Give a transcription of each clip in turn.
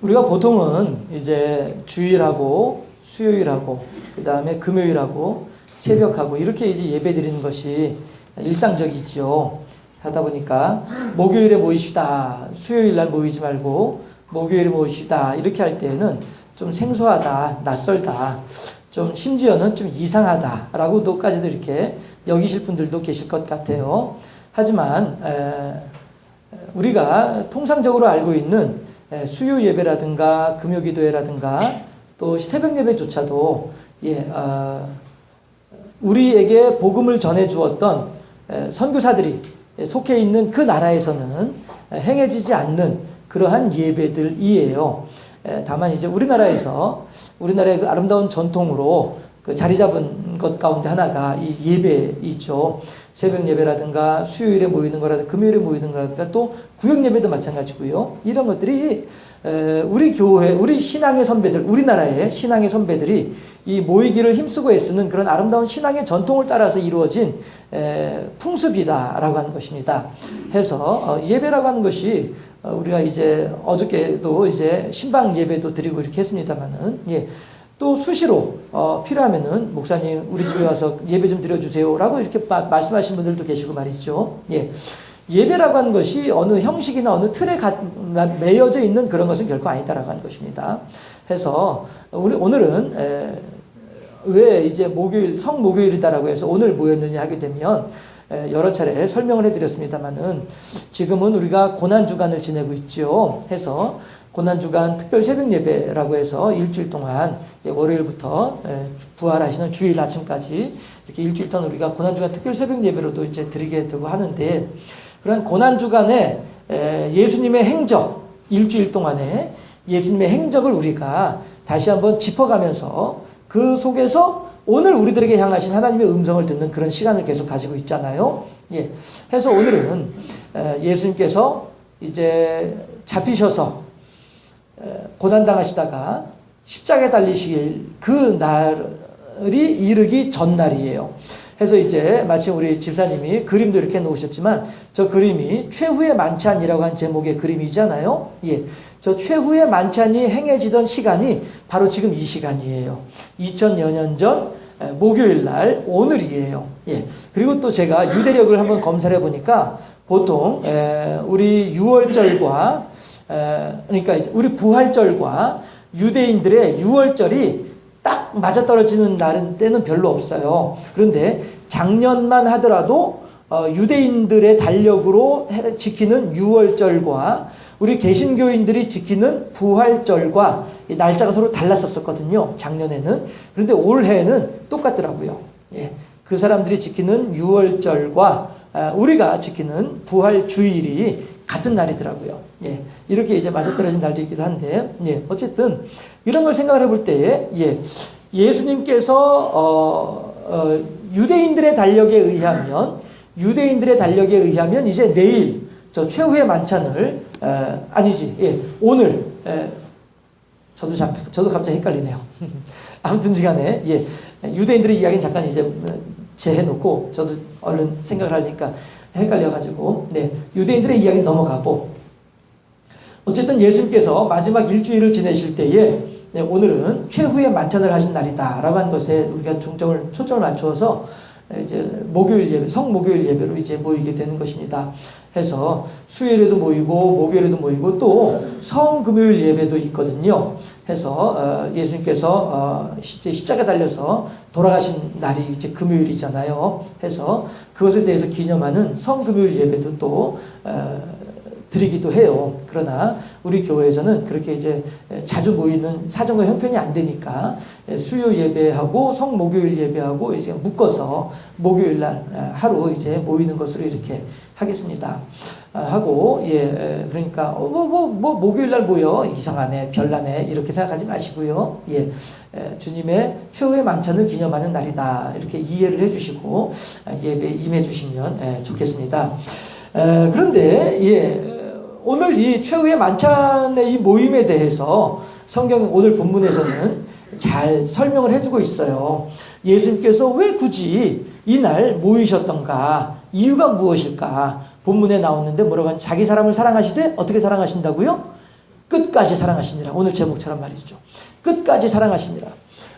우리가 보통은 이제 주일하고 수요일하고 그 다음에 금요일하고 새벽하고 이렇게 이제 예배 드리는 것이 일상적이지요. 하다 보니까 목요일에 모이시다, 수요일 날 모이지 말고 목요일에 모이시다 이렇게 할 때에는 좀 생소하다, 낯설다, 좀 심지어는 좀 이상하다라고도까지도 이렇게 여기실 분들도 계실 것 같아요. 하지만 우리가 통상적으로 알고 있는 수요 예배라든가 금요 기도회라든가 또 새벽 예배조차도 우리에게 복음을 전해 주었던 선교사들이 속해 있는 그 나라에서는 행해지지 않는 그러한 예배들이에요. 다만 이제 우리나라의 그 아름다운 전통으로 그 자리 잡은 것 가운데 하나가 이 예배이죠. 새벽 예배라든가 수요일에 모이는 거라든가 금요일에 모이는 거라든가 또 구역 예배도 마찬가지고요. 이런 것들이 우리 교회, 우리 신앙의 선배들, 우리나라의 신앙의 선배들이 이 모이기를 힘쓰고 애쓰는 그런 아름다운 신앙의 전통을 따라서 이루어진 풍습이다라고 하는 것입니다. 해서 예배라고 하는 것이 우리가 이제 어저께도 이제 신방 예배도 드리고 이렇게 했습니다만은 또 수시로 필요하면은 목사님 우리 집에 와서 예배 좀 드려주세요라고 이렇게 말씀하신 분들도 계시고 말이죠. 예배라고 하는 것이 어느 형식이나 어느 틀에 매여져 있는 그런 것은 결코 아니다라고 하는 것입니다. 해서 오늘은 왜 이제 성목요일이다라고 해서 오늘 모였느냐 하게 되면 여러 차례 설명을 해드렸습니다만은 지금은 우리가 고난주간을 지내고 있죠. 해서 고난주간 특별 새벽 예배라고 해서 일주일 동안 월요일부터 부활하시는 주일 아침까지 이렇게 일주일 동안 우리가 고난주간 특별 새벽 예배로도 이제 드리게 되고 하는데 그런 고난주간에 예수님의 행적, 일주일 동안에 예수님의 행적을 우리가 다시 한번 짚어가면서 그 속에서 오늘 우리들에게 향하신 하나님의 음성을 듣는 그런 시간을 계속 가지고 있잖아요. 해서 오늘은 예수님께서 이제 잡히셔서 고난당하시다가 십자가에 달리실 그 날이 이르기 전날이에요. 해서 이제 마침 우리 집사님이 그림도 이렇게 놓으셨지만 저 그림이 최후의 만찬이라고 한 제목의 그림이잖아요. 저 최후의 만찬이 행해지던 시간이 바로 지금 이 시간이에요. 2000여 년 전 목요일 날 오늘이에요. 그리고 또 제가 유대력을 한번 검사를 해보니까 보통 우리 유월절과 그러니까 우리 부활절과 유대인들의 유월절이 딱 맞아떨어지는 때는 별로 없어요. 그런데 작년만 하더라도 유대인들의 달력으로 지키는 유월절과 우리 개신교인들이 지키는 부활절과 날짜가 서로 달랐었거든요. 작년에는. 그런데 올해는 똑같더라고요. 그 사람들이 지키는 유월절과 우리가 지키는 부활주일이 같은 날이더라고요. 이렇게 이제 맞아떨어진 날도 있기도 한데, 어쨌든 이런 걸 생각을 해볼 때에, 예수님께서 유대인들의 달력에 의하면 이제 내일 저 최후의 만찬을 오늘 저도 갑자기 헷갈리네요. 아무튼지간에 유대인들의 이야기는 잠깐 이제 제해놓고 저도 얼른 생각을 하니까 헷갈려가지고 유대인들의 이야기는 넘어가고 어쨌든 예수님께서 마지막 일주일을 지내실 때에 오늘은 최후의 만찬을 하신 날이다라고 하는 것에 우리가 초점을 맞추어서 이제 목요일 예배, 성목요일 예배로 이제 모이게 되는 것입니다. 해서 수요일에도 모이고 목요일에도 모이고 또 성금요일 예배도 있거든요. 해서 예수님께서 십자가에 달려서 돌아가신 날이 이제 금요일이잖아요. 해서 그것에 대해서 기념하는 성금요일 예배도 또 드리기도 해요. 그러나 우리 교회에서는 그렇게 이제 자주 모이는 사정과 형편이 안 되니까 수요 예배하고 성목요일 예배하고 이제 묶어서 목요일 날 하루 이제 모이는 것으로 이렇게 하겠습니다. 하고 그러니까 목요일 날 모여 이상하네 별나네 이렇게 생각하지 마시고요. 주님의 최후의 만찬을 기념하는 날이다 이렇게 이해를 해주시고 예배에 임해 주시면 좋겠습니다. 그런데 오늘 이 최후의 만찬의 이 모임에 대해서 성경 오늘 본문에서는 잘 설명을 해주고 있어요. 예수님께서 왜 굳이 이날 모이셨던가, 이유가 무엇일까? 본문에 나오는데 뭐라고 하냐? 자기 사람을 사랑하시되 어떻게 사랑하신다고요? 끝까지 사랑하시니라. 오늘 제목처럼 말이죠. 끝까지 사랑하시니라.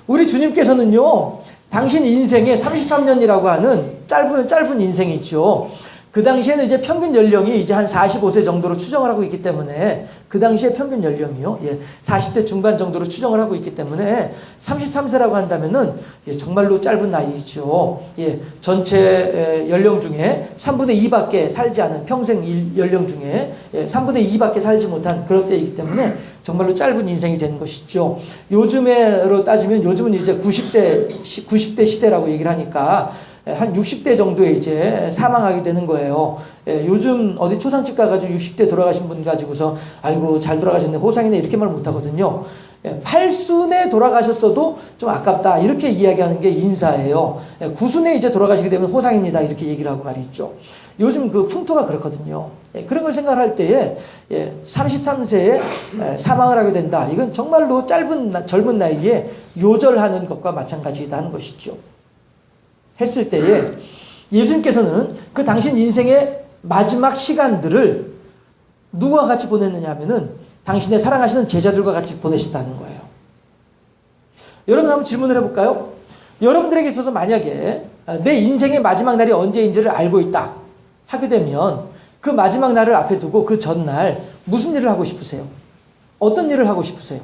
우리 주님께서는요, 당신 인생의 33년이라고 하는 짧은 인생이 있죠. 그 당시에는 이제 평균 연령이 이제 한 45세 정도로 추정을 하고 있기 때문에, 그 당시에 평균 연령이요, 40대 중반 정도로 추정을 하고 있기 때문에 33세라고 한다면은 정말로 짧은 나이죠. 전체 연령 중에 3분의 2밖에 살지 않은, 평생 연령 중에 3분의 2밖에 살지 못한 그런 때이기 때문에 정말로 짧은 인생이 되는 것이죠. 요즘으로 따지면 요즘은 이제 90대 시대라고 얘기를 하니까 한 60대 정도에 이제 사망하게 되는 거예요. 요즘 어디 초상집 가가지고 60대 돌아가신 분 가지고서 아이고 잘 돌아가셨네, 호상이네, 이렇게 말 못하거든요. 8순에 돌아가셨어도 좀 아깝다, 이렇게 이야기하는 게 인사예요. 9순에 이제 돌아가시게 되면 호상입니다, 이렇게 얘기를 하고 말이죠. 요즘 그 풍토가 그렇거든요. 그런 걸 생각할 때에 33세에 사망을 하게 된다, 이건 정말로 젊은 나이에 요절하는 것과 마찬가지다 하는 것이죠. 했을 때에 예수님께서는 그 당신 인생의 마지막 시간들을 누구와 같이 보냈느냐 하면은 당신의 사랑하시는 제자들과 같이 보내신다는 거예요. 여러분 한번 질문을 해볼까요? 여러분들에게 있어서 만약에 내 인생의 마지막 날이 언제인지를 알고 있다 하게 되면 그 마지막 날을 앞에 두고 그 전날 무슨 일을 하고 싶으세요? 어떤 일을 하고 싶으세요?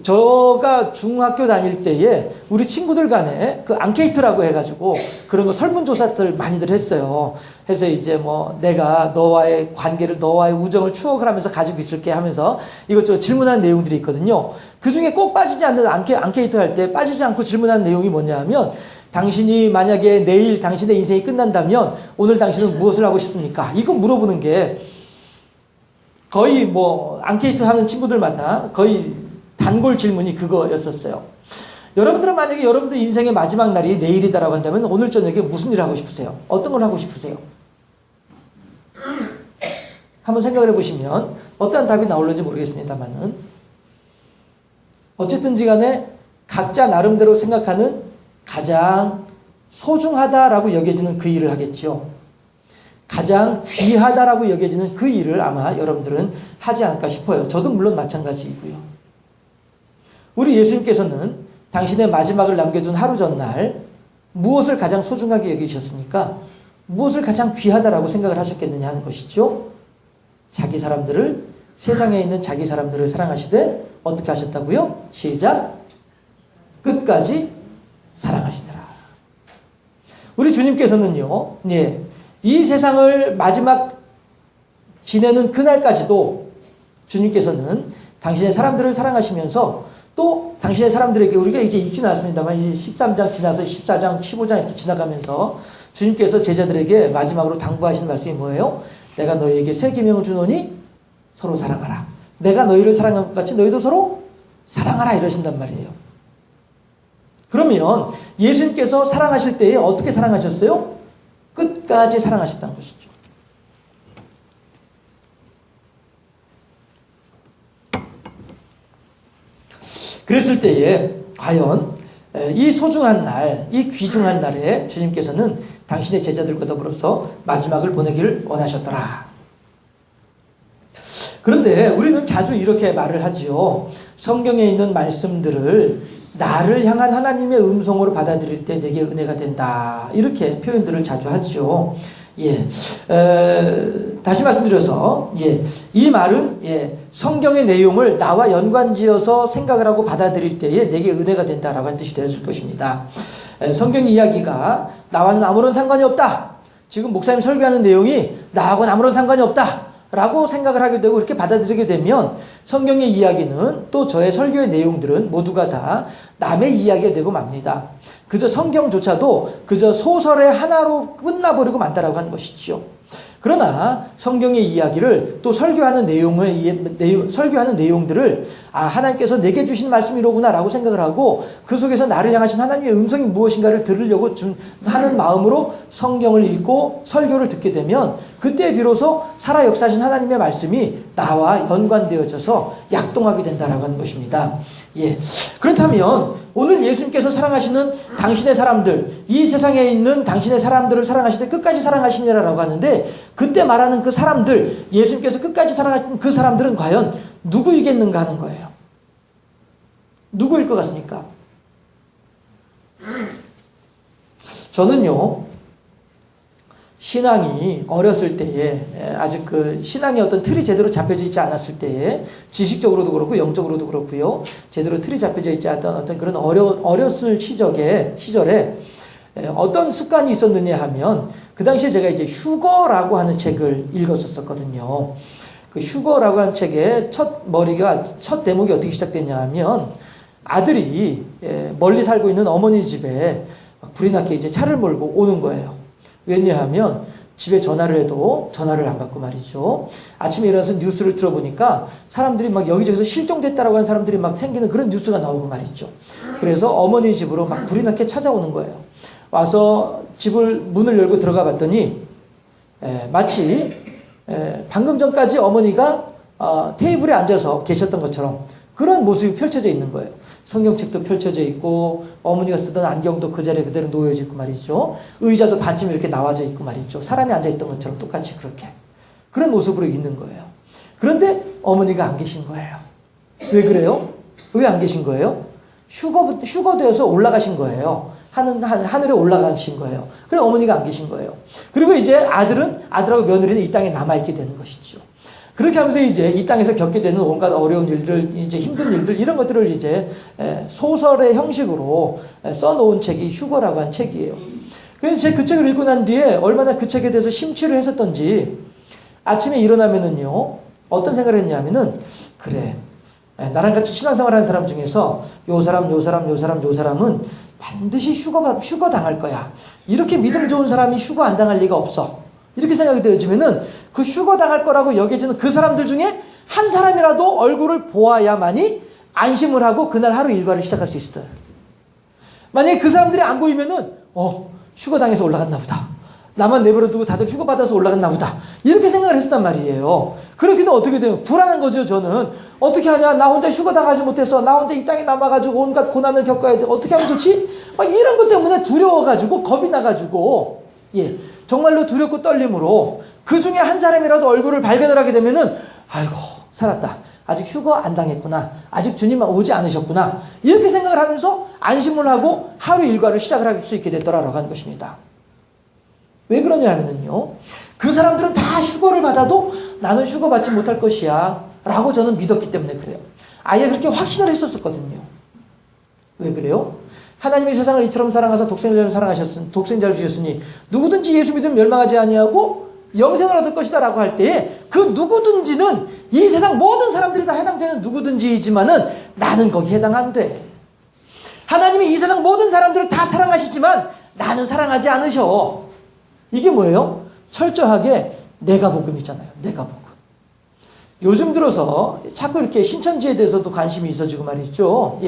저가 중학교 다닐 때에 우리 친구들 간에 그 앙케이트라고 해가지고 그런 거 설문조사들 많이들 했어요. 해서 이제 뭐 내가 너와의 관계를, 너와의 우정을 추억을 하면서 가지고 있을게 하면서 이것저것 질문하는 내용들이 있거든요. 그 중에 꼭 빠지지 않는 앙케이트 할 때 빠지지 않고 질문하는 내용이 뭐냐 하면, 당신이 만약에 내일 당신의 인생이 끝난다면 오늘 당신은 무엇을 하고 싶습니까? 이거 물어보는 게 거의 뭐 앙케이트 하는 친구들마다 거의 단골 질문이 그거였었어요. 여러분들은 만약에 여러분들 인생의 마지막 날이 내일이다라고 한다면 오늘 저녁에 무슨 일을 하고 싶으세요? 어떤 걸 하고 싶으세요? 한번 생각을 해보시면 어떠한 답이 나올는지 모르겠습니다만은, 어쨌든지 간에 각자 나름대로 생각하는 가장 소중하다라고 여겨지는 그 일을 하겠죠. 가장 귀하다라고 여겨지는 그 일을 아마 여러분들은 하지 않을까 싶어요. 저도 물론 마찬가지이고요. 우리 예수님께서는 당신의 마지막을 남겨둔 하루 전날 무엇을 가장 소중하게 여기셨습니까? 무엇을 가장 귀하다라고 생각을 하셨겠느냐 하는 것이죠. 자기 사람들을, 세상에 있는 자기 사람들을 사랑하시되 어떻게 하셨다고요? 시작! 끝까지 사랑하시더라. 우리 주님께서는요, 이 세상을 마지막 지내는 그날까지도 주님께서는 당신의 사람들을 사랑하시면서 또 당신의 사람들에게, 우리가 이제 읽지는 않았습니다만 이제 13장 지나서 14장, 15장 이렇게 지나가면서 주님께서 제자들에게 마지막으로 당부하시는 말씀이 뭐예요? 내가 너희에게 새 계명을 주노니 서로 사랑하라. 내가 너희를 사랑한 것 같이 너희도 서로 사랑하라, 이러신단 말이에요. 그러면 예수님께서 사랑하실 때에 어떻게 사랑하셨어요? 끝까지 사랑하셨다는 것이죠. 그랬을 때에 과연 이 소중한 날, 이 귀중한 날에 주님께서는 당신의 제자들과 더불어서 마지막을 보내기를 원하셨더라. 그런데 우리는 자주 이렇게 말을 하지요. 성경에 있는 말씀들을 나를 향한 하나님의 음성으로 받아들일 때 내게 은혜가 된다, 이렇게 표현들을 자주 하죠. 다시 말씀드려서, 이 말은, 성경의 내용을 나와 연관지어서 생각을 하고 받아들일 때에 내게 은혜가 된다라고 하는 뜻이 되어줄 것입니다. 성경 이야기가 나와는 아무런 상관이 없다, 지금 목사님 설교하는 내용이 나하고는 아무런 상관이 없다 라고 생각을 하게 되고 이렇게 받아들이게 되면 성경의 이야기는 또 저의 설교의 내용들은 모두가 다 남의 이야기가 되고 맙니다. 그저 성경조차도 그저 소설의 하나로 끝나버리고 만다라고 하는 것이죠. 그러나 성경의 이야기를 또 설교하는 내용들을 하나님께서 내게 주신 말씀이 이로구나 라고 생각을 하고 그 속에서 나를 향하신 하나님의 음성이 무엇인가를 들으려고 하는 마음으로 성경을 읽고 설교를 듣게 되면 그때 비로소 살아 역사하신 하나님의 말씀이 나와 연관되어져서 약동하게 된다라고 하는 것입니다. 예. 그렇다면 오늘 예수님께서 사랑하시는 당신의 사람들, 이 세상에 있는 당신의 사람들을 사랑하실 때 끝까지 사랑하시느라라고 하는데, 그때 말하는 그 사람들, 예수님께서 끝까지 사랑하시는 그 사람들은 과연 누구이겠는가 하는 거예요. 누구일 것 같습니까? 저는요, 신앙이 어렸을 때에, 아직 그 신앙의 어떤 틀이 제대로 잡혀져 있지 않았을 때에, 지식적으로도 그렇고 영적으로도 그렇고요, 제대로 틀이 잡혀져 있지 않던 어떤 그런 어렸을 시절에 어떤 습관이 있었느냐 하면, 그 당시에 제가 이제 휴거라고 하는 책을 읽었었거든요. 그 휴거라고 하는 책의 첫 대목이 어떻게 시작됐냐 하면, 아들이 멀리 살고 있는 어머니 집에 불이 났게 이제 차를 몰고 오는 거예요. 왜냐하면 집에 전화를 해도 전화를 안 받고 말이죠. 아침에 일어나서 뉴스를 들어보니까 사람들이 막 여기저기서 실종됐다라고 하는 사람들이 막 생기는 그런 뉴스가 나오고 말이죠. 그래서 어머니 집으로 막 불이 났게 찾아오는 거예요. 와서 집을 문을 열고 들어가 봤더니 마치 방금 전까지 어머니가 테이블에 앉아서 계셨던 것처럼 그런 모습이 펼쳐져 있는 거예요. 성경책도 펼쳐져 있고 어머니가 쓰던 안경도 그 자리에 그대로 놓여져 있고 말이죠. 의자도 반쯤 이렇게 나와져 있고 말이죠. 사람이 앉아있던 것처럼 똑같이 그렇게 그런 모습으로 있는 거예요. 그런데 어머니가 안 계신 거예요. 왜 그래요? 왜 안 계신 거예요? 휴거되어서 올라가신 거예요. 하늘에 올라가신 거예요. 그래서 어머니가 안 계신 거예요. 그리고 이제 아들하고 며느리는 이 땅에 남아있게 되는 것이죠. 그렇게 하면서 이제 이 땅에서 겪게 되는 온갖 어려운 일들, 이제 힘든 일들, 이런 것들을 이제 소설의 형식으로 써놓은 책이 휴거라고 한 책이에요. 그래서 제가 그 책을 읽고 난 뒤에 얼마나 그 책에 대해서 심취를 했었던지 아침에 일어나면은요, 어떤 생각을 했냐면은, 그래, 나랑 같이 신앙생활 하는 사람 중에서 요 사람은 반드시 휴거 당할 거야. 이렇게 믿음 좋은 사람이 휴거 안 당할 리가 없어. 이렇게 생각이 되어지면은 그 휴거 당할 거라고 여겨지는 그 사람들 중에 한 사람이라도 얼굴을 보아야만이 안심을 하고 그날 하루 일과를 시작할 수 있어요. 만약에 그 사람들이 안 보이면은 휴거 당해서 올라갔나 보다. 나만 내버려두고 다들 휴거 받아서 올라갔나 보다. 이렇게 생각을 했었단 말이에요. 그렇게 되면 어떻게 돼요? 불안한 거죠, 저는. 어떻게 하냐? 나 혼자 휴거 당하지 못해서 나 혼자 이 땅에 남아가지고 온갖 고난을 겪어야 돼. 어떻게 하면 좋지? 막 이런 것 때문에 두려워가지고 겁이 나가지고 정말로 두렵고 떨림으로 그 중에 한 사람이라도 얼굴을 발견을 하게 되면은 아이고 살았다. 아직 휴거 안 당했구나. 아직 주님만 오지 않으셨구나. 이렇게 생각을 하면서 안심을 하고 하루 일과를 시작을 할 수 있게 됐더라라고 하는 것입니다. 왜 그러냐 하면은요, 그 사람들은 다 휴거를 받아도 나는 휴거 받지 못할 것이야 라고 저는 믿었기 때문에 그래요. 아예 그렇게 확신을 했었거든요. 왜 그래요? 하나님이 세상을 이처럼 사랑하사 독생자를 주셨으니 누구든지 예수 믿으면 멸망하지 아니하고 영생을 얻을 것이다 라고 할 때에 그 누구든지는 이 세상 모든 사람들이 다 해당되는 누구든지이지만은 나는 거기 해당 안 돼. 하나님이 이 세상 모든 사람들을 다 사랑하시지만 나는 사랑하지 않으셔. 이게 뭐예요? 철저하게 내가 복음이잖아요. 내가 복음. 요즘 들어서 자꾸 이렇게 신천지에 대해서도 관심이 있어지고 말이죠.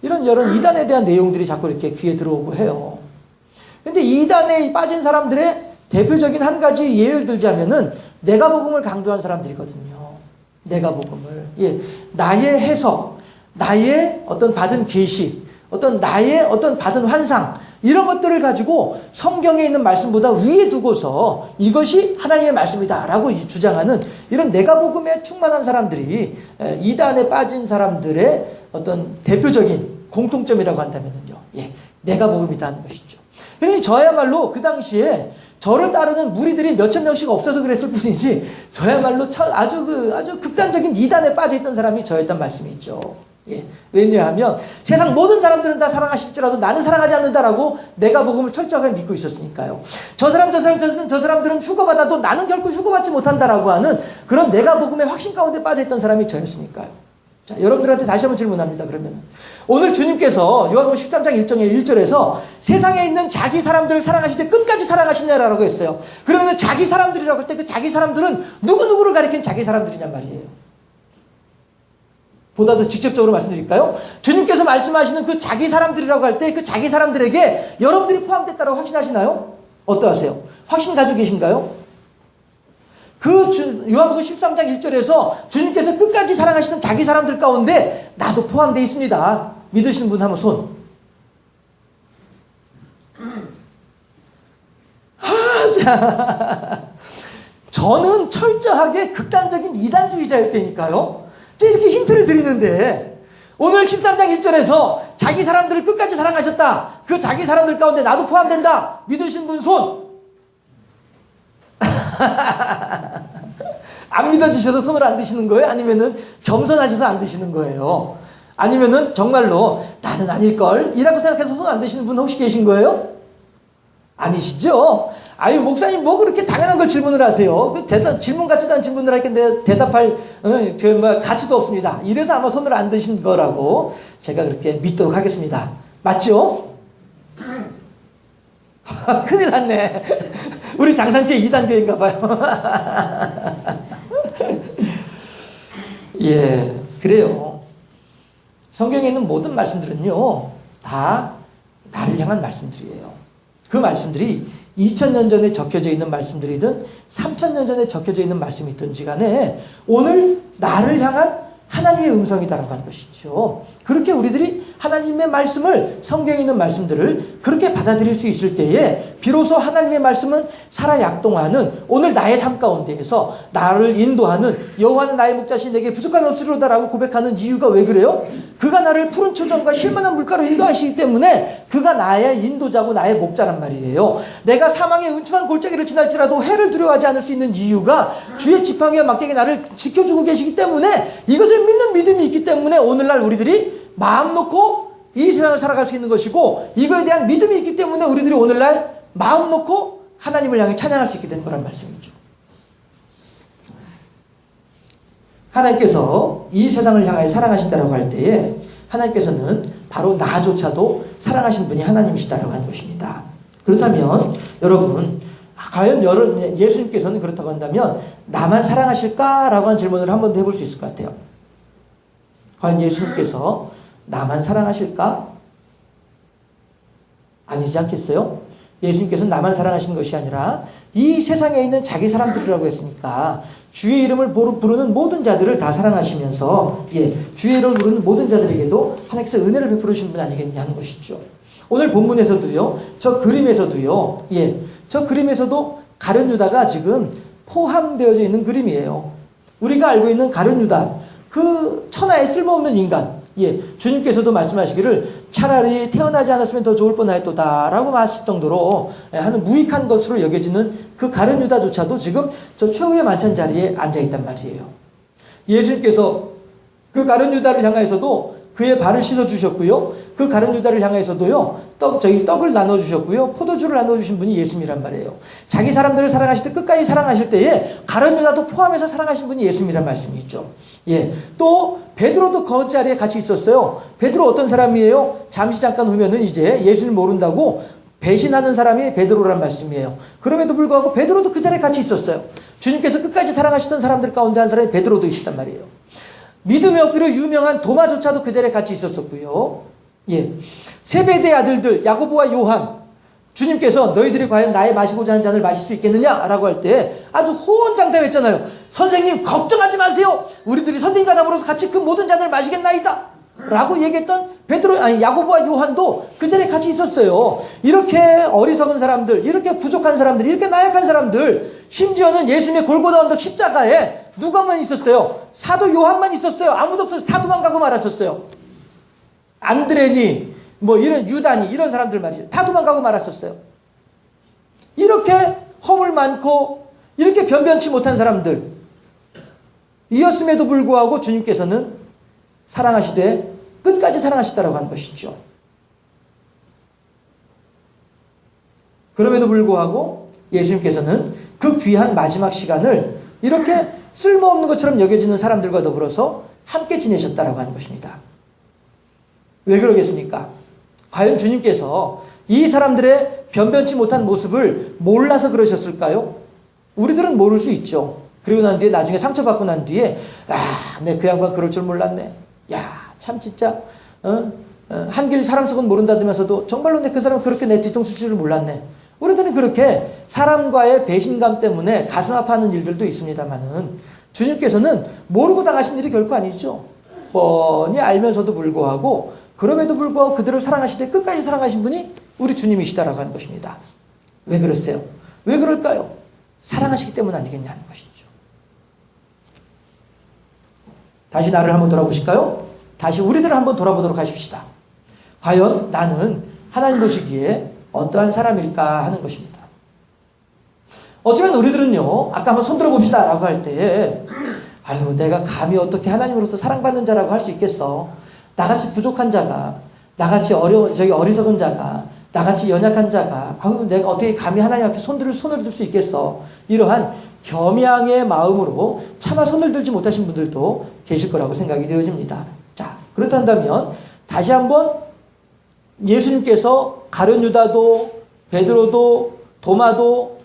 이런 이단에 대한 내용들이 자꾸 이렇게 귀에 들어오고 해요. 근데 이단에 빠진 사람들의 대표적인 한 가지 예를 들자면은 내가 복음을 강조한 사람들이거든요. 내가 복음을. 나의 해석, 나의 어떤 받은 계시, 나의 어떤 받은 환상, 이런 것들을 가지고 성경에 있는 말씀보다 위에 두고서 이것이 하나님의 말씀이다 라고 주장하는 이런 내가복음에 충만한 사람들이 이단에 빠진 사람들의 어떤 대표적인 공통점이라고 한다면요, 내가복음이다 하는 것이죠. 그러니 저야말로 그 당시에 저를 따르는 무리들이 몇천 명씩 없어서 그랬을 뿐이지 저야말로 아주 극단적인 이단에 빠져있던 사람이 저였단 말씀이 있죠. 왜냐하면 세상 모든 사람들은 다 사랑하실지라도 나는 사랑하지 않는다라고 내가 복음을 철저하게 믿고 있었으니까요. 저 사람들은 휴거받아도 나는 결코 휴거받지 못한다라고 하는 그런 내가 복음의 확신 가운데 빠져있던 사람이 저였으니까요. 자, 여러분들한테 다시 한번 질문합니다. 그러면 오늘 주님께서 요한복음 13장 1절에서 세상에 있는 자기 사람들을 사랑하실 때 끝까지 사랑하시냐라고 했어요. 그러면 자기 사람들이라고 할 때 그 자기 사람들은 누구누구를 가리킨 자기 사람들이냔 말이에요. 보다 더 직접적으로 말씀드릴까요? 주님께서 말씀하시는 그 자기 사람들이라고 할 때 그 자기 사람들에게 여러분들이 포함됐다고 확신하시나요? 어떠하세요? 확신 가지고 계신가요? 요한복음 13장 1절에서 주님께서 끝까지 사랑하시던 자기 사람들 가운데 나도 포함되어 있습니다. 믿으시는 분 한번 손. 자, 저는 철저하게 극단적인 이단주의자였다니까요. 제가 이렇게 힌트를 드리는데 오늘 13장 1절에서 자기 사람들을 끝까지 사랑하셨다. 그 자기 사람들 가운데 나도 포함된다. 믿으신 분 손. 안 믿어지셔서 손을 안 드시는 거예요? 아니면은 겸손하셔서 안 드시는 거예요? 아니면은 정말로 나는 아닐걸? 이라고 생각해서 손 안 드시는 분 혹시 계신 거예요? 아니시죠? 아유, 목사님 뭐 그렇게 당연한 걸 질문을 하세요? 질문 같지도 않은 질문을 할 텐데 대답할 가치도 없습니다. 이래서 아마 손을 안 드신 거라고 제가 그렇게 믿도록 하겠습니다. 맞죠? 큰일 났네. 우리 장산교회 2단교회인가 봐요. 예, 그래요. 성경에 있는 모든 말씀들은요, 다 나를 향한 말씀들이에요. 그 말씀들이 2000년 전에 적혀져 있는 말씀들이든 3000년 전에 적혀져 있는 말씀이든지 간에 오늘 나를 향한 하나님의 음성이다라고 하는 것이죠. 그렇게 우리들이 하나님의 말씀을, 성경에 있는 말씀들을 그렇게 받아들일 수 있을 때에 비로소 하나님의 말씀은 살아 약동하는 오늘 나의 삶 가운데에서 나를 인도하는 여호와는 나의 목자시 내게 부족함이 없으리로다라고 고백하는 이유가 왜 그래요? 그가 나를 푸른 초정과 쉴만한 물가로 인도하시기 때문에 그가 나의 인도자고 나의 목자란 말이에요. 내가 사망의 음침한 골짜기를 지날지라도 해를 두려워하지 않을 수 있는 이유가 주의 지팡이와 막대기 나를 지켜주고 계시기 때문에 이것을 믿는 믿음이 있기 때문에 오늘날 우리들이 마음 놓고 이 세상을 살아갈 수 있는 것이고 이거에 대한 믿음이 있기 때문에 우리들이 오늘날 마음 놓고 하나님을 향해 찬양할 수 있게 된 거란 말씀이죠. 하나님께서 이 세상을 향하여 사랑하신다라고 할 때에 하나님께서는 바로 나조차도 사랑하신 분이 하나님이시다라고 하는 것입니다. 그렇다면 여러분, 과연 예수님께서는 그렇다고 한다면 나만 사랑하실까라고 하는 질문을 한 번 더 해볼 수 있을 것 같아요. 과연 예수님께서 나만 사랑하실까? 아니지 않겠어요? 예수님께서는 나만 사랑하시는 것이 아니라 이 세상에 있는 자기 사람들이라고 했으니까 주의 이름을 부르는 모든 자들을 다 사랑하시면서 주의 이름을 부르는 모든 자들에게도 하나님께서 은혜를 베풀으신 분 아니겠냐 하는 것이죠. 오늘 본문에서도요, 저 그림에서도 가룟 유다가 지금 포함되어져 있는 그림이에요. 우리가 알고 있는 가룟 유다, 그 천하의 쓸모없는 인간, 주님께서도 말씀하시기를 차라리 태어나지 않았으면 더 좋을 뻔하였도다 라고 하실 정도로 하는 무익한 것으로 여겨지는 그 가룟 유다조차도 지금 저 최후의 만찬 자리에 앉아있단 말이에요. 예수님께서 그 가룟 유다를 향해서도 그의 발을 씻어주셨고요. 그 가룟 유다를 향해서도요, 떡을 나눠주셨고요. 포도주를 나눠주신 분이 예수님이란 말이에요. 자기 사람들을 사랑하실 때 끝까지 사랑하실 때에 가룟 유다도 포함해서 사랑하신 분이 예수님이란 말씀이 있죠. 또 베드로도 그 자리에 같이 있었어요. 베드로 어떤 사람이에요? 잠시 잠깐 후면은 이제 예수를 모른다고 배신하는 사람이 베드로란 말씀이에요. 그럼에도 불구하고 베드로도 그 자리에 같이 있었어요. 주님께서 끝까지 사랑하시던 사람들 가운데 한 사람이 베드로도 있었단 말이에요. 믿음의 없기로 유명한 도마조차도 그 자리에 같이 있었었고요. 세베대의 아들들 야고보와 요한, 주님께서 너희들이 과연 나의 마시고자 하는 잔을 마실 수 있겠느냐라고 할 때 아주 호언장담했잖아요. 선생님 걱정하지 마세요. 우리들이 선생님과 더불어서 같이 그 모든 잔을 마시겠나이다 라고 얘기했던 야고보와 요한도 그 자리에 같이 있었어요. 이렇게 어리석은 사람들, 이렇게 부족한 사람들, 이렇게 나약한 사람들, 심지어는 예수님의 골고다 언덕 십자가에 누가만 있었어요? 사도 요한만 있었어요. 아무도 없어서 다 도망가고 말았었어요. 안드레니, 이런 유다니, 이런 사람들 말이죠. 다 도망가고 말았었어요. 이렇게 허물 많고, 이렇게 변변치 못한 사람들, 이었음에도 불구하고 주님께서는 사랑하시되 끝까지 사랑하시다라고 하는 것이죠. 그럼에도 불구하고 예수님께서는 그 귀한 마지막 시간을 이렇게 쓸모없는 것처럼 여겨지는 사람들과 더불어서 함께 지내셨다라고 하는 것입니다. 왜 그러겠습니까? 과연 주님께서 이 사람들의 변변치 못한 모습을 몰라서 그러셨을까요? 우리들은 모를 수 있죠. 그리고 난 뒤에 나중에 상처받고 난 뒤에 내 그 양반 그럴 줄 몰랐네. 참 진짜 한길 사람 속은 모른다면서도 정말로 내 그 사람 그렇게 내 뒤통수 칠 줄 몰랐네. 우리들은 그렇게 사람과의 배신감 때문에 가슴 아파하는 일들도 있습니다만은 주님께서는 모르고 당하신 일이 결코 아니죠. 뻔히 알면서도 불구하고 그럼에도 불구하고 그들을 사랑하시되 끝까지 사랑하신 분이 우리 주님이시다라고 하는 것입니다. 왜 그러세요? 왜 그럴까요? 사랑하시기 때문 아니겠냐는 것이죠. 다시 나를 한번 돌아보실까요? 다시 우리들을 한번 돌아보도록 하십시다. 과연 나는 하나님 보시기에 어떠한 사람일까 하는 것입니다. 어쩌면 우리들은요, 아까 한번 손들어 봅시다 라고 할 때에 아유, 내가 감히 어떻게 하나님으로부터 사랑받는 자라고 할 수 있겠어. 나같이 부족한 자가, 나같이 어리석은 자가, 나같이 연약한 자가, 아유, 내가 어떻게 감히 하나님 앞에 손을 들 수 있겠어. 이러한 겸양의 마음으로 차마 손을 들지 못하신 분들도 계실 거라고 생각이 되어집니다. 자, 그렇다면 다시 한번 예수님께서 가룟 유다도, 베드로도, 도마도,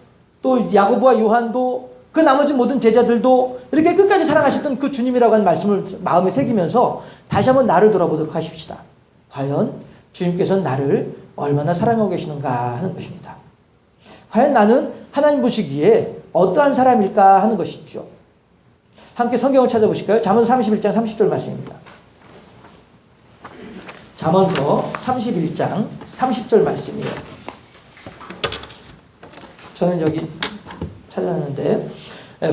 또 야고보와 요한도, 그 나머지 모든 제자들도 이렇게 끝까지 사랑하셨던 그 주님이라고 하는 말씀을 마음에 새기면서 다시 한번 나를 돌아보도록 하십시다. 과연 주님께서는 나를 얼마나 사랑하고 계시는가 하는 것입니다. 과연 나는 하나님 보시기에 어떠한 사람일까 하는 것이죠. 함께 성경을 찾아보실까요? 잠언서 31장 30절 말씀입니다. 잠언서 31장 30절 말씀이에요. 저는 여기 찾아놨는데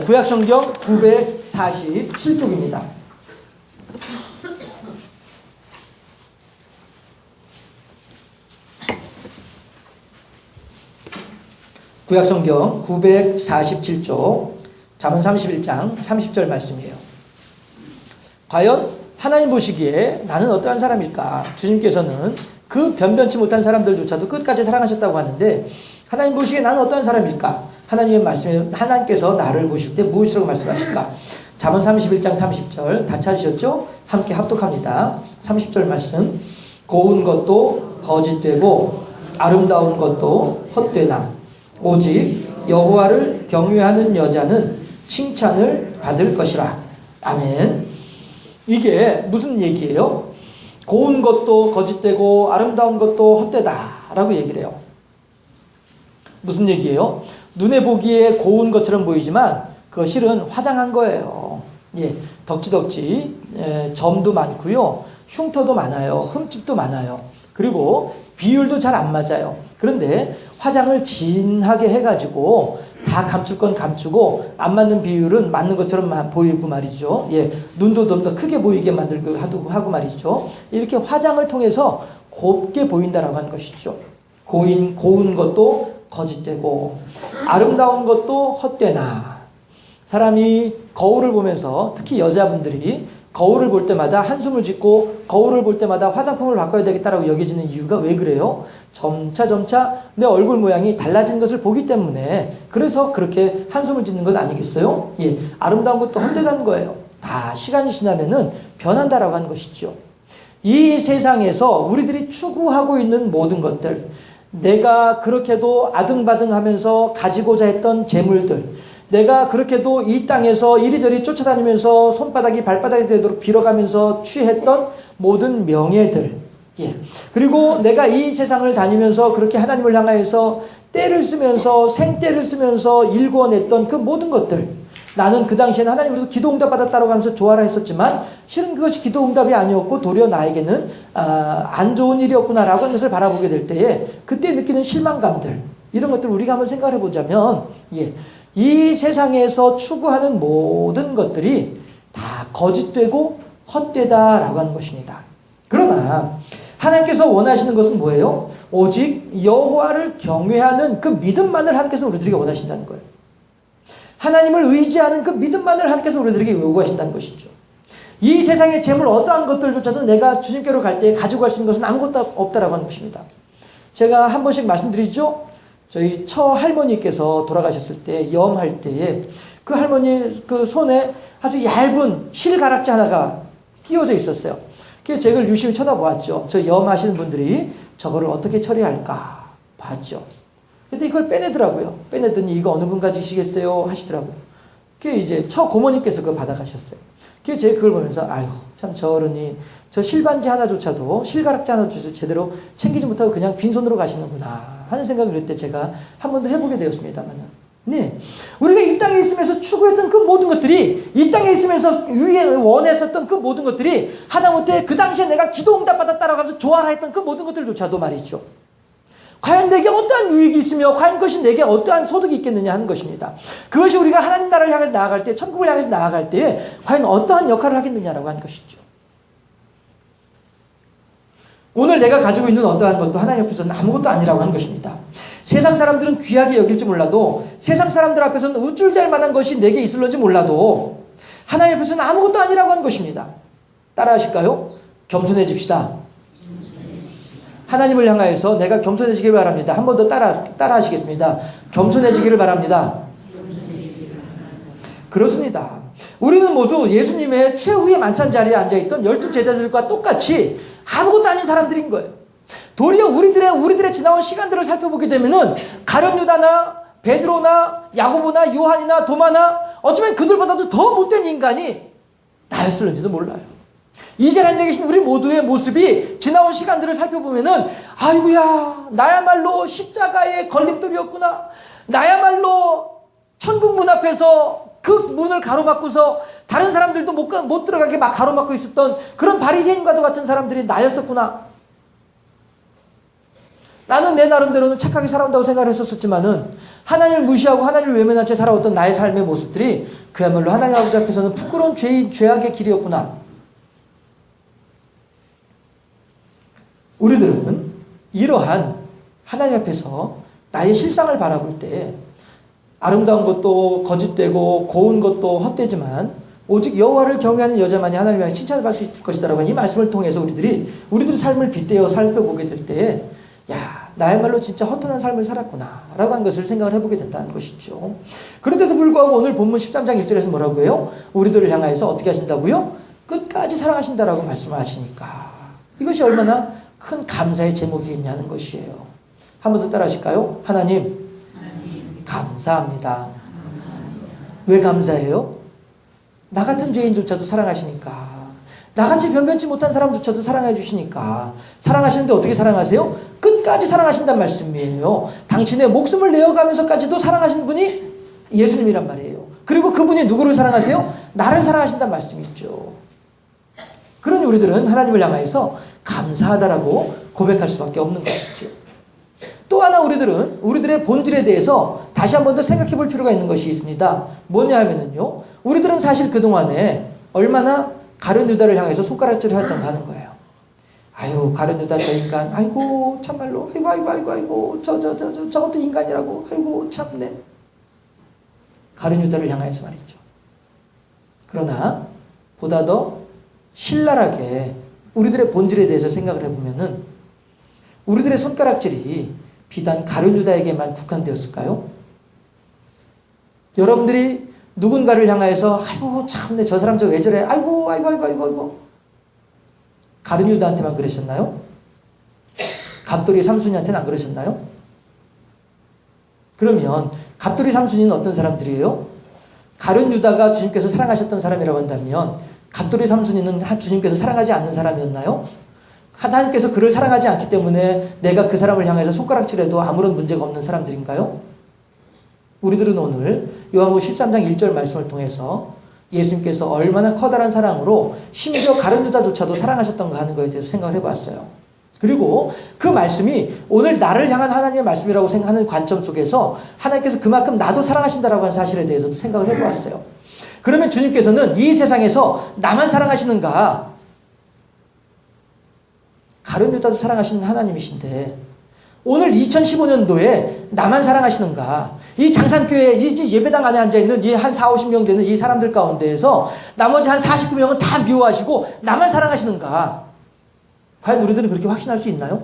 구약성경 947쪽입니다. 구약성경 947쪽 잠언 31장 30절 말씀이에요. 과연 하나님 보시기에 나는 어떠한 사람일까? 주님께서는 그 변변치 못한 사람들조차도 끝까지 사랑하셨다고 하는데 하나님 보시기에 나는 어떠한 사람일까? 하나님의 말씀에 하나님께서 나를 보실 때 무엇이라고 말씀하실까? 잠언 31장 30절 다 찾으셨죠? 함께 합독합니다. 30절 말씀. 고운 것도 거짓되고 아름다운 것도 헛되나 오직 여호와를 경외하는 여자는 칭찬을 받을 것이라. 아멘. 이게 무슨 얘기예요? 고운 것도 거짓되고 아름다운 것도 헛되다라고 얘기를 해요. 무슨 얘기예요? 눈에 보기에 고운 것처럼 보이지만 그거 실은 화장한 거예요. 예, 덕지덕지 점도 많고요, 흉터도 많아요, 흠집도 많아요. 그리고 비율도 잘 안 맞아요. 그런데 화장을 진하게 해가지고 다 감출 건 감추고 안 맞는 비율은 맞는 것처럼 보이고 말이죠. 예, 눈도 좀 더 크게 보이게 만들고 하고 말이죠. 이렇게 화장을 통해서 곱게 보인다라고 하는 것이죠. 고운 것도 거짓되고 아름다운 것도 헛되나. 사람이 거울을 보면서 특히 여자분들이 거울을 볼 때마다 한숨을 짓고 거울을 볼 때마다 화장품을 바꿔야 되겠다라고 여겨지는 이유가 왜 그래요? 점차 내 얼굴 모양이 달라지는 것을 보기 때문에 그래서 그렇게 한숨을 짓는 것 아니겠어요? 예, 아름다운 것도 헛되다는 거예요. 다 시간이 지나면은 변한다라고 하는 것이죠. 이 세상에서 우리들이 추구하고 있는 모든 것들, 내가 그렇게도 아등바등하면서 가지고자 했던 재물들, 내가 그렇게도 이 땅에서 이리저리 쫓아다니면서 손바닥이 발바닥이 되도록 빌어가면서 취했던 모든 명예들, 예. 그리고 내가 이 세상을 다니면서 그렇게 하나님을 향하여서 때를 쓰면서 생때를 쓰면서 일궈냈던 그 모든 것들, 나는 그 당시에는 하나님으로서 기도응답 받았다고 하면서 좋아라 했었지만 실은 그것이 기도응답이 아니었고 도리어 나에게는 안 좋은 일이었구나라고 하는 것을 바라보게 될 때에 그때 느끼는 실망감들, 이런 것들을 우리가 한번 생각해 보자면, 예, 이 세상에서 추구하는 모든 것들이 다 거짓되고 헛되다라고 하는 것입니다. 그러나 하나님께서 원하시는 것은 뭐예요? 오직 여호와를 경외하는 그 믿음만을 하나님께서 우리들에게 원하신다는 거예요. 하나님을 의지하는 그 믿음만을 하나님께서 우리들에게 요구하신다는 것이죠. 이 세상의 재물 어떠한 것들조차도 내가 주님께로 갈 때 가지고 갈 수 있는 것은 아무것도 없다라고 하는 것입니다. 제가 한 번씩 말씀드리죠. 저희 처 할머니께서 돌아가셨을 때 염할 때에 그 할머니 그 손에 아주 얇은 실가락지 하나가 끼워져 있었어요. 그래서 제가 유심히 쳐다보았죠. 저 염하시는 분들이 저거를 어떻게 처리할까 봤죠. 근데 이걸 빼내더라고요. 빼내더니 이거 어느 분 가지시겠어요? 하시더라고요. 그게 이제 처 고모님께서 그걸 받아가셨어요. 그래서 제가 그걸 보면서 아유 참 저 어른이 저 실반지 하나조차도 실가락지 하나조차도 제대로 챙기지 못하고 그냥 빈손으로 가시는구나 하는 생각을 그때 제가 한 번 더 해보게 되었습니다만은. 네. 우리가 이 땅에 있으면서 추구했던 그 모든 것들이, 이 땅에 있으면서 원했었던 그 모든 것들이 하다못해 그 당시에 내가 기도 응답 받았다라고 하면서 좋아라 했던 그 모든 것들조차도 말이죠. 과연 내게 어떠한 유익이 있으며 과연 그것이 내게 어떠한 소득이 있겠느냐 하는 것입니다. 그것이 우리가 하나님 나라를 향해서 나아갈 때, 천국을 향해서 나아갈 때 과연 어떠한 역할을 하겠느냐라고 하는 것이죠. 오늘 내가 가지고 있는 어떠한 것도 하나님 앞에서는 아무것도 아니라고 하는 것입니다. 세상 사람들은 귀하게 여길지 몰라도, 세상 사람들 앞에서는 우쭐댈 만한 것이 내게 있을런지 몰라도 하나님 앞에서는 아무것도 아니라고 하는 것입니다. 따라 하실까요? 겸손해집시다. 하나님을 향하여서 내가 겸손해지기를 바랍니다. 한 번 더 따라 하시겠습니다. 겸손해지기를 바랍니다. 그렇습니다. 우리는 모두 예수님의 최후의 만찬 자리에 앉아있던 12 제자들과 똑같이 아무것도 아닌 사람들인 거예요. 도리어 우리들의 지나온 시간들을 살펴보게 되면은 가룟 유다나 베드로나 야고보나 요한이나 도마나 어쩌면 그들보다도 더 못된 인간이 나였을는지도 몰라요. 이 자리에 앉아 계신 우리 모두의 모습이 지나온 시간들을 살펴보면은 아이고야 나야말로 십자가의 걸림돌이었구나. 나야말로 천국 문 앞에서 그 문을 가로막고서 다른 사람들도 못 들어가게 막 가로막고 있었던 그런 바리새인과도 같은 사람들이 나였었구나. 나는 내 나름대로는 착하게 살아온다고 생각을 했었지만은 하나님을 무시하고 하나님을 외면한 채 살아왔던 나의 삶의 모습들이 그야말로 하나님 아버지 앞에서는 부끄러운 죄악의 길이었구나. 우리들은 이러한 하나님 앞에서 나의 실상을 바라볼 때 아름다운 것도 거짓되고 고운 것도 헛되지만 오직 여호와를 경외하는 여자만이 하나님을 향해 칭찬을 받을 수 있을 것이다라고 하는 이 말씀을 통해서 우리들의 삶을 빗대어 살펴보게 될 때 야, 나야말로 진짜 허탄한 삶을 살았구나 라고 한 것을 생각을 해보게 된다는 것이죠. 그런데도 불구하고 오늘 본문 13장 1절에서 뭐라고 해요? 우리들을 향하여서 어떻게 하신다고요? 끝까지 사랑하신다라고 말씀을 하시니까 이것이 얼마나 큰 감사의 제목이겠냐는 것이에요. 한 번 더 따라 하실까요? 하나님 감사합니다. 왜 감사해요? 나 같은 죄인조차도 사랑하시니까, 나같이 변변치 못한 사람조차도 사랑해 주시니까. 사랑하시는데 어떻게 사랑하세요? 끝까지 사랑하신단 말씀이에요. 당신의 목숨을 내어가면서까지도 사랑하신 분이 예수님이란 말이에요. 그리고 그분이 누구를 사랑하세요? 나를 사랑하신단 말씀이죠. 그러니 우리들은 하나님을 향해서 감사하다라고 고백할 수밖에 없는 것이죠. 또 하나 우리들은 우리들의 본질에 대해서 다시 한 번 더 생각해 볼 필요가 있는 것이 있습니다. 뭐냐 하면은요, 우리들은 사실 그동안에 얼마나 가룟 유다를 향해서 손가락질을 했던가 하는 거예요. 아유, 가룟 유다 저 인간, 아이고, 참말로, 아이고, 저것도 인간이라고, 아이고, 참네. 가룟 유다를 향해서 말이죠. 그러나, 보다 더 신랄하게 우리들의 본질에 대해서 생각을 해보면은, 우리들의 손가락질이 비단 가룟 유다에게만 국한되었을까요? 여러분들이 누군가를 향해서 아이고 참내 저 사람 저 왜 저래 아이고 가룟 유다한테만 그러셨나요? 갑돌이 삼순이한테는 안 그러셨나요? 그러면 갑돌이 삼순이는 어떤 사람들이에요? 가룟 유다가 주님께서 사랑하셨던 사람이라고 한다면 갑돌이 삼순이는 주님께서 사랑하지 않는 사람이었나요? 하나님께서 그를 사랑하지 않기 때문에 내가 그 사람을 향해서 손가락질해도 아무런 문제가 없는 사람들인가요? 우리들은 오늘 요한복음 13장 1절 말씀을 통해서 예수님께서 얼마나 커다란 사랑으로 심지어 가룟 유다조차도 사랑하셨던가 하는 것에 대해서 생각을 해봤어요. 그리고 그 말씀이 오늘 나를 향한 하나님의 말씀이라고 생각하는 관점 속에서 하나님께서 그만큼 나도 사랑하신다라고 하는 사실에 대해서도 생각을 해보았어요. 그러면 주님께서는 이 세상에서 나만 사랑하시는가? 가룟 유다도 사랑하시는 하나님이신데 오늘 2015년도에 나만 사랑하시는가? 이 장산교회 이 예배당 안에 앉아있는 이 한 4, 50명 되는 이 사람들 가운데에서 나머지 한 49명은 다 미워하시고 나만 사랑하시는가? 과연 우리들은 그렇게 확신할 수 있나요?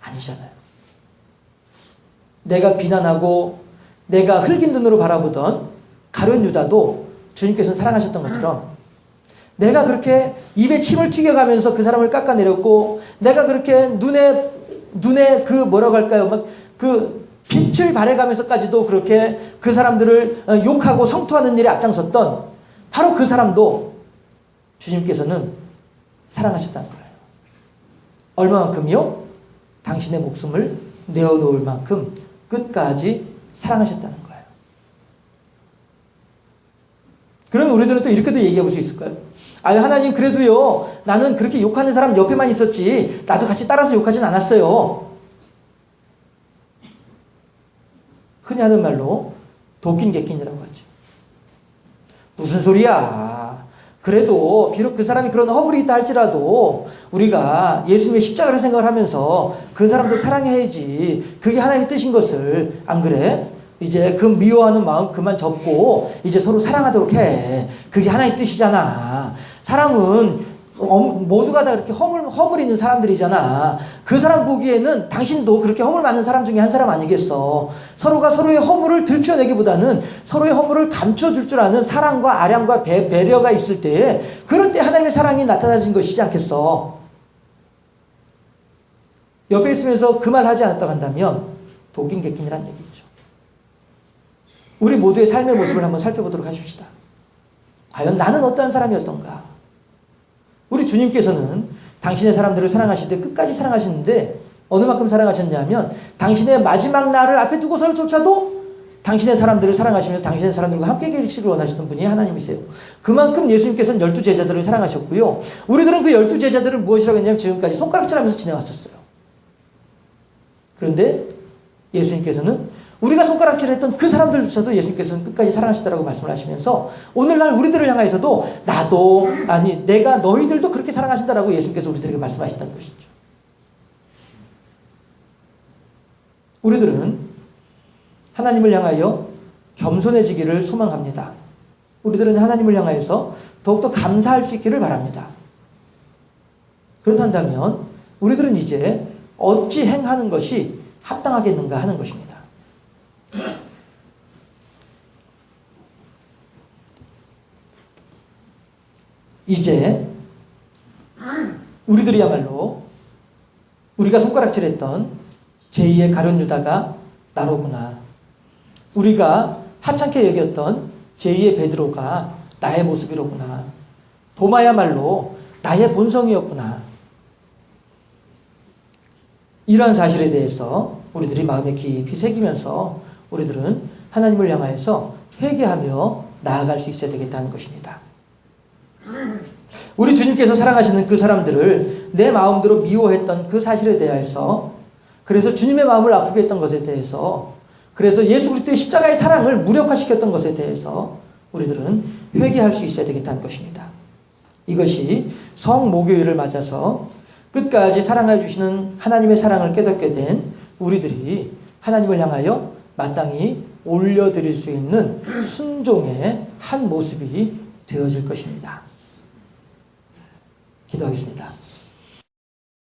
아니잖아요. 내가 비난하고 내가 흙인 눈으로 바라보던 가룟 유다도 주님께서는 사랑하셨던 것처럼 내가 그렇게 입에 침을 튀겨가면서 그 사람을 깎아내렸고 내가 그렇게 눈에 그 뭐라고 할까요? 막 그 빛을 발해가면서까지도 그렇게 그 사람들을 욕하고 성토하는 일에 앞장섰던 바로 그 사람도 주님께서는 사랑하셨다는 거예요. 얼마만큼요? 당신의 목숨을 내어놓을 만큼 끝까지 사랑하셨다는 거예요. 그러면 우리들은 또 이렇게도 얘기해 볼 수 있을까요? 아유, 하나님, 그래도요, 나는 그렇게 욕하는 사람 옆에만 있었지, 나도 같이 따라서 욕하진 않았어요. 흔히 하는 말로 도낀 객낀이라고 하죠. 무슨 소리야. 그래도 비록 그 사람이 그런 허물이 있다 할지라도 우리가 예수님의 십자가를 생각을 하면서 그 사람도 사랑해야지. 그게 하나님의 뜻인 것을, 안 그래? 이제 그 미워하는 마음 그만 접고 이제 서로 사랑하도록 해. 그게 하나님의 뜻이잖아. 사람은 모두가 다 그렇게 허물 있는 사람들이잖아. 그 사람 보기에는 당신도 그렇게 허물 많은 사람 중에 한 사람 아니겠어. 서로가 서로의 허물을 들춰내기보다는 서로의 허물을 감춰줄 줄 아는 사랑과 아량과 배려가 있을 때, 그럴 때 하나님의 사랑이 나타나진 것이지 않겠어. 옆에 있으면서 그 말 하지 않았다고 한다면 독인 객긴이란 얘기죠. 우리 모두의 삶의 모습을 한번 살펴보도록 하십시다. 과연 나는 어떠한 사람이었던가? 우리 주님께서는 당신의 사람들을 사랑하실 때 끝까지 사랑하시는데 어느 만큼 사랑하셨냐면 당신의 마지막 날을 앞에 두고서조차도 당신의 사람들을 사랑하시면서 당신의 사람들과 함께 계시기를 원하시는 분이 하나님이세요. 그만큼 예수님께서는 12제자들을 사랑하셨고요. 우리들은 그 12제자들을 무엇이라고 했냐면 지금까지 손가락질하면서 지내왔었어요. 그런데 예수님께서는 우리가 손가락질했던 그 사람들조차도 예수님께서는 끝까지 사랑하시다라고 말씀을 하시면서 오늘날 우리들을 향해서도 내가 너희들도 그렇게 사랑하신다라고 예수님께서 우리들에게 말씀하셨다는 것이죠. 우리들은 하나님을 향하여 겸손해지기를 소망합니다. 우리들은 하나님을 향하여서 더욱더 감사할 수 있기를 바랍니다. 그렇다면 우리들은 이제 어찌 행하는 것이 합당하겠는가 하는 것입니다. 이제 우리들이야말로 우리가 손가락질했던 제2의 가룟 유다가 나로구나. 우리가 하찮게 여겼던 제2의 베드로가 나의 모습이로구나. 도마야말로 나의 본성이었구나. 이러한 사실에 대해서 우리들이 마음에 깊이 새기면서 우리들은 하나님을 향하여서 회개하며 나아갈 수 있어야 되겠다는 것입니다. 우리 주님께서 사랑하시는 그 사람들을 내 마음대로 미워했던 그 사실에 대해서, 그래서 주님의 마음을 아프게 했던 것에 대해서, 그래서 예수 그리스도의 십자가의 사랑을 무력화시켰던 것에 대해서 우리들은 회개할 수 있어야 되겠다는 것입니다. 이것이 성목요일을 맞아서 끝까지 사랑해 주시는 하나님의 사랑을 깨닫게 된 우리들이 하나님을 향하여 마땅히 올려드릴 수 있는 순종의 한 모습이 되어질 것입니다. 기도하겠습니다.